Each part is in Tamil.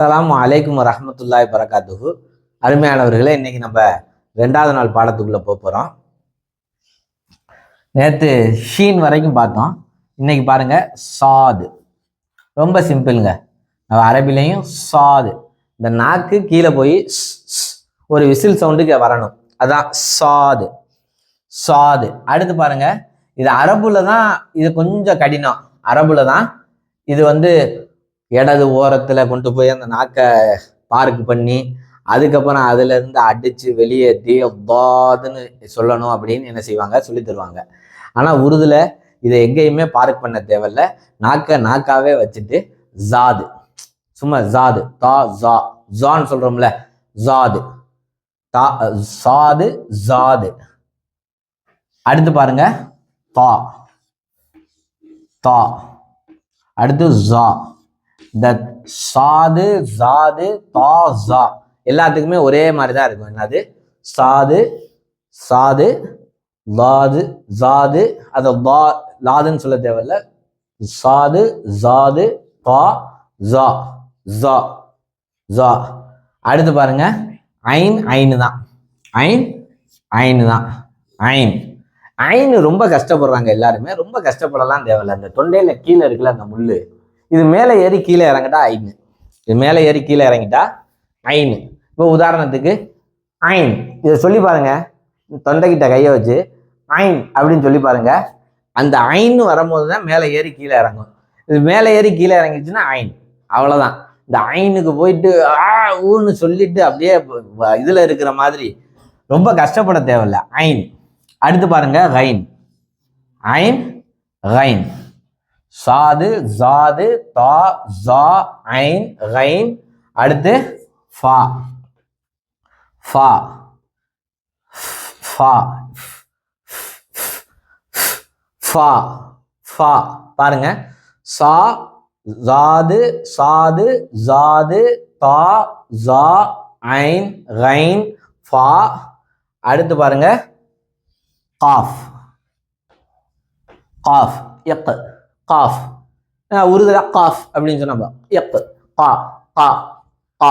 அஸ்ஸலாமு அலைக்கும் வரஹ்மத்துல்லாஹி வரகாத்துஹு. அருமையானவர்களே, இன்னைக்கு நம்ம 2வது நாள் பாடத்துக்குள்ள போறோம். நேற்று ஷீன் வரைக்கும் பார்த்தோம். இன்னைக்கு பாருங்க சாது. ரொம்ப சிம்பிளுங்க. அரபிலையும் சாது, இந்த நாக்கு கீழே போய் ஒரு விசில் சவுண்டுக்கு வரணும், அதான் சாது. சாது. அடுத்து பாருங்க, இது அரபுல தான், இது கொஞ்சம் கடினம். அரபுல தான் இது இடது ஓரத்துல கொண்டு போய் அந்த நாக்கை பார்க் பண்ணி அதுக்கப்புறம் அதுல இருந்து அடிச்சு வெளியேற்றி பாதுன்னு சொல்லணும் அப்படின்னு என்ன செய்வாங்க, சொல்லி தருவாங்க. ஆனா உருதுல இதை எங்கேயுமே பார்க் பண்ண தேவையில்ல. நாக்காவே வச்சுட்டு ஜாது, சும்மா ஜாது, தா ஜா, ஜான்னு சொல்றோம்ல, ஜாது, தா சாது, ஜாது. அடுத்து பாருங்க தா, தா. அடுத்து ஜா. இந்த சாது, ஜாது, தா, ஜா எல்லாத்துக்குமே ஒரே மாதிரி தான் இருக்கும். என்னது? சாது, சாது, லாது, ஜாது. அதை லாதுன்னு சொல்ல தேவையில்ல. சாது, ஜாது, தா, ஜா, ஜா, ஜா. அடுத்து பாருங்க ஐன், ஐனு தான். ஐன், ஐனு தான். ஐன், ஐனு ரொம்ப கஷ்டப்படுறாங்க எல்லாருமே. ரொம்ப கஷ்டப்படலாம் தேவையில்லை. அந்த தொண்டையில கீழே இருக்குல்ல அந்த முள்ளு, இது மேலே ஏறி கீழே இறங்கிட்டா ஐனு. இது மேலே ஏறி கீழே இறங்கிட்டா ஐனு. இப்போ உதாரணத்துக்கு ஐன், இதை சொல்லி பாருங்க. தொண்டைக்கிட்ட கையை வச்சு ஐன் அப்படின்னு சொல்லி பாருங்க. அந்த ஐன்னு வரும்போது தான் மேலே ஏறி கீழே இறங்கும். இது மேலே ஏறி கீழே இறங்கிச்சுன்னா ஐன், அவ்வளோதான். இந்த ஐனுக்கு போயிட்டு ஊன்னு சொல்லிட்டு அப்படியே இதில் இருக்கிற மாதிரி ரொம்ப கஷ்டப்பட தேவையில்லை. ஐன். அடுத்து பாருங்க கைன். ஐன், கைன். சாது, ஜாது, தா, ஜா, ஐன், கைன். அடுத்து ஃபா, ஃபா, ஃபா, ஃபா, ஃபா. பாருங்க, சா, ஜாது, சாது, ஜாது, தா, ஜா, ஐன், கைன், ஃபா. அடுத்து பாருங்க காஃப், காஃப், எக், காஃப். உருதுல காஃப் அப்படின்னு சொன்னா எக், கா, கா, கா,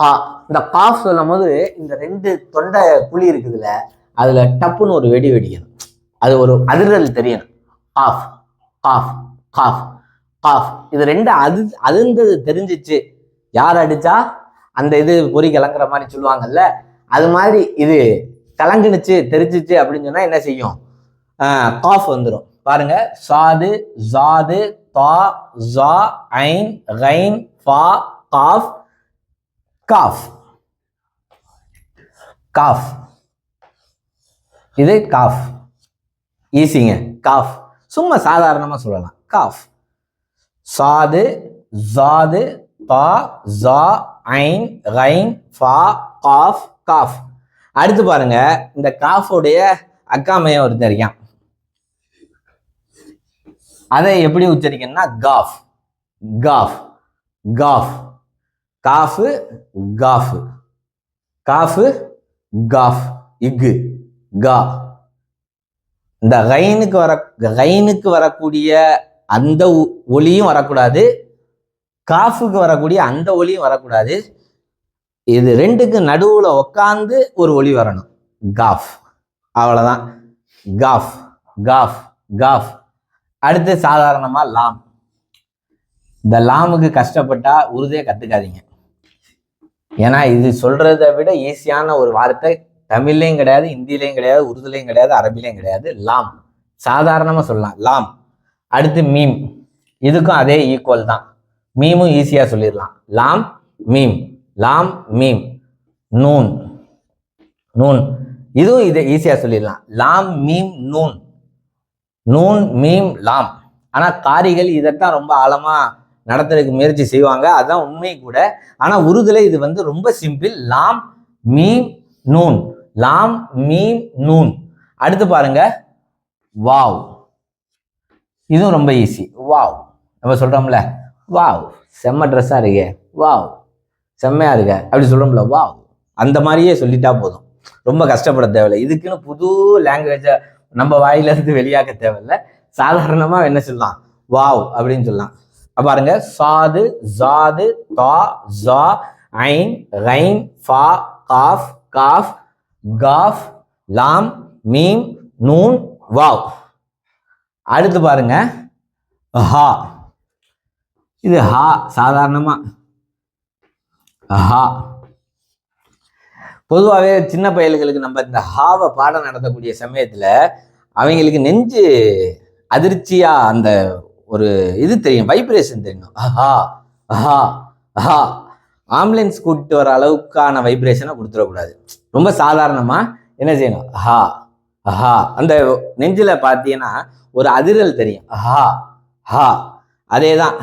கா. இந்த காஃப் சொல்லும் போது இந்த 2 தொண்டை குழி இருக்குதுல்ல, அதுல டப்புன்னு ஒரு வெடி வெடிக்கணும். அது ஒரு அதிர்தல் தெரியணும். காஃப், காஃப், காஃப், காஃப். இது 2 அதிர்ந்தது தெரிஞ்சிச்சு. யார் அடிச்சா அந்த இது பொறி கலங்குற மாதிரி சொல்லுவாங்கல்ல, அது மாதிரி இது கலங்குனுச்சு, தெரிஞ்சிச்சு அப்படின்னு சொன்னா என்ன செய்யும்? காஃப் வந்துடும். பாருங்க, சாது, ஜாது, தா, ஜா, ஐன், கைன், ஃபா, காஃப், காஃப், காஃப். இது காஃப். ஈஸிங்க. காஃப் சும்மா சாதாரணமா சொல்லலாம். காஃப். சாது, ஜாது, தா, ஜா, ஐன், கைன், ஃபா, காஃப், காஃப். அடுத்து பாருங்க, இந்த காஃபுடைய அக்காமையை ஒருத்தர் இருக்கான். அதை எப்படி உச்சரிக்கணும்னா காஃப், காஃப், காஃப். காஃபு, காஃபு, காஃபு, காஃப், இக்கு, கா. இந்த கைனுக்கு வரக்கூடிய அந்த ஒலியும் வரக்கூடாது, காஃபுக்கு வரக்கூடிய அந்த ஒலியும் வரக்கூடாது. இது 2க்கு நடுவுல உட்காந்து ஒரு ஒலி வரணும். காஃப், அவ்வளவுதான். காஃப், காஃப், காஃப். அடுத்து சாதாரணமா லாம். இந்த லாமுக்கு கஷ்டப்பட்டா உருதே கத்துக்காதீங்க. ஏன்னா இது சொல்றதை விட ஈஸியான ஒரு வார்த்தை தமிழ்லையும் கிடையாது, ஹிந்திலையும் கிடையாது, உருதுலையும் கிடையாது, அரபிலையும் கிடையாது. லாம் சாதாரணமா சொல்லலாம், லாம். அடுத்து மீம். இதுக்கும் அதே ஈக்குவல் தான். மீமும் ஈஸியா சொல்லிடலாம். லாம், மீம், லாம், மீம். Noon, noon. இதுவும் இதை ஈஸியா சொல்லிடலாம். லாம், மீம், நூன். நூன், மீம், லாம். ஆனா காரிகள் இதைத்தான் ரொம்ப ஆழமா நடத்துறதுக்கு முயற்சி செய்வாங்க, அதுதான் உண்மை கூட. ஆனா உருதுல இது ரொம்ப சிம்பிள். லாம், மீம், நூன். லாம், மீம், நூன். அடுத்து பாருங்க வாவ். இதுவும் ரொம்ப ஈஸி. வாவ். நம்ம சொல்றோம்ல, வாவ் செம்ம ட்ரெஸ்ஸா இருக்கே, வாவ் செம்மையா இருக்க அப்படி சொல்றோம்ல, வாவ். அந்த மாதிரியே சொல்லிட்டா போதும். ரொம்ப கஷ்டப்பட தேவையில்லை. இதுக்குன்னு புது லாங்குவேஜை நம்ம வாயில இருந்து வெளியாக்க தேவையில்லை. சாதாரணமா என்ன சொல்லலாம், வாவ் அப்படின்னு சொல்லலாம். பாருங்க, சாது, ஜாது, தா, ஜா, ஐன், ரைன், ஃபா, காஃப், காஃப், காஃப், லாம், மீம், நூன், வாவ். அடுத்து பாருங்க ஹா. இது ஹா சாதாரணமா ஹா. பொதுவாகவே சின்ன பயல்களுக்கு நம்ம இந்த ஹாவை பாடம் நடத்தக்கூடிய சமயத்துல அவங்களுக்கு நெஞ்சு அதிர்ச்சியா அந்த ஒரு இது தெரியும், வைப்ரேஷன் தெரியும். ஹா ஹா ஹா. ஆம்புலன்ஸ் கூப்பிட்டு வர அளவுக்கான வைப்ரேஷனை கொடுத்துடக்கூடாது. ரொம்ப சாதாரணமா என்ன செய்யணும், ஹா ஹா. அந்த நெஞ்சில பார்த்தீங்கன்னா ஒரு அதிரல் தெரியும், ஹா ஹா. அதே தான்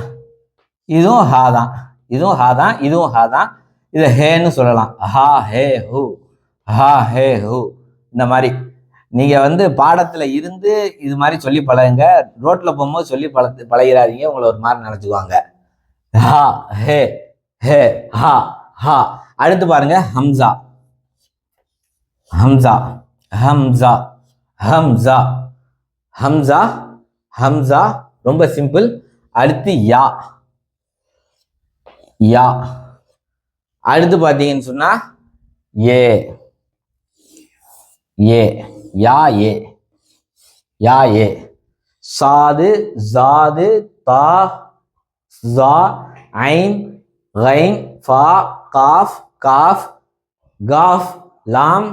இதுவும் ஹா தான், இதுவும் ஹா தான், இதுவும் ஹா தான். இதை ஹேன்னு சொல்லலாம், ஹா ஹே ஹூ, ஹா ஹே ஹூ. இந்த மாதிரி நீங்க பாடத்துல இருந்து இது மாதிரி சொல்லி பழகுங்க. ரோட்ல போகும்போது சொல்லி பழகிறாதீங்க, உங்களை ஒரு மாதிரி நினைச்சுக்குவாங்க. ஹா ஹே ஹே ஹா ஹா. அடுத்து பாருங்க ஹம்சா. ஹம்சா ஹம்சா ஹம்சா ஹம்சா ஹம்சா. ரொம்ப சிம்பிள். அடுத்து யா. யா. அடுத்து பார்த்தீங்கன்னு சொன்னா ஏ. ஏ யா ஏ யா ஏ. சாது, ஜாது, தா, ஜா, ஐன், ரைன், ஃபா, காஃப், காஃப், காஃப், லாம்,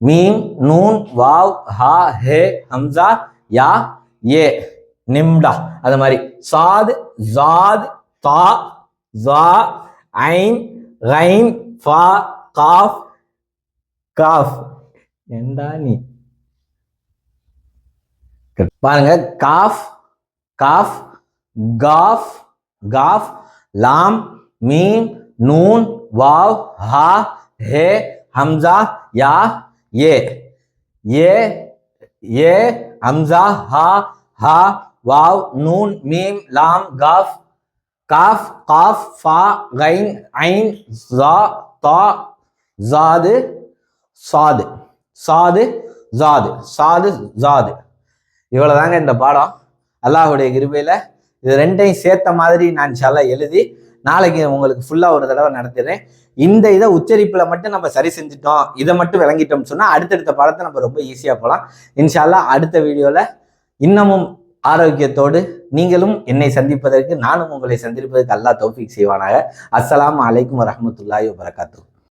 மீம், நூன், வாவ், ஹா, ஹே, ஹம்சா, யா, ஏ. நிம்டா. அது மாதிரி சாது, ஜாத், தா, ஜா, ஐன், ரைன், ஃபா, காஃப், காஃப். ஏண்டா நீ பாருங்க, காஃப், காஃப், காஃப், காஃப், லாம், மீம், நூன், வாவ், ஹா, ஹே, ஹம்சா, யா, ஏ. ஏ ஏ ஹம்சா, ஹா, ஹா, வாவ், நூன், மீம், லாம், காஃப், காஃப், காஃப், ஃபா, கைன், ஐன், ஜா, தா, ஜாது, சாது, சாது, ஜாது, சாது, ஜாது. இவ்வளவுதாங்க இந்த பாடம். அல்லாஹுடைய கிருபையில இது ரெண்டையும் சேர்த்த மாதிரி நான் இன்ஷா அல்லாஹ் எழுதி நாளைக்கு உங்களுக்கு ஃபுல்லா ஒரு தடவை நடத்திடுறேன். இந்த இதை உச்சரிப்புல மட்டும் நம்ம சரி செஞ்சுட்டோம், இதை மட்டும் விளங்கிட்டோம்னு சொன்னா அடுத்தடுத்த பாடத்தை நம்ம ரொம்ப ஈஸியா போகலாம். இன்ஷா அல்லாஹ் அடுத்த வீடியோல இன்னமும் ஆரோக்கியத்தோடு நீங்களும் என்னை சந்திப்பதற்கு, நானும் உங்களை சந்திப்பதற்கு அல்லாஹ் தௌஃபீக் செய்வானாக. அஸ்ஸலாமு அலைக்கும் வரஹ்மத்துல்லாஹி வபரகாத்துஹு.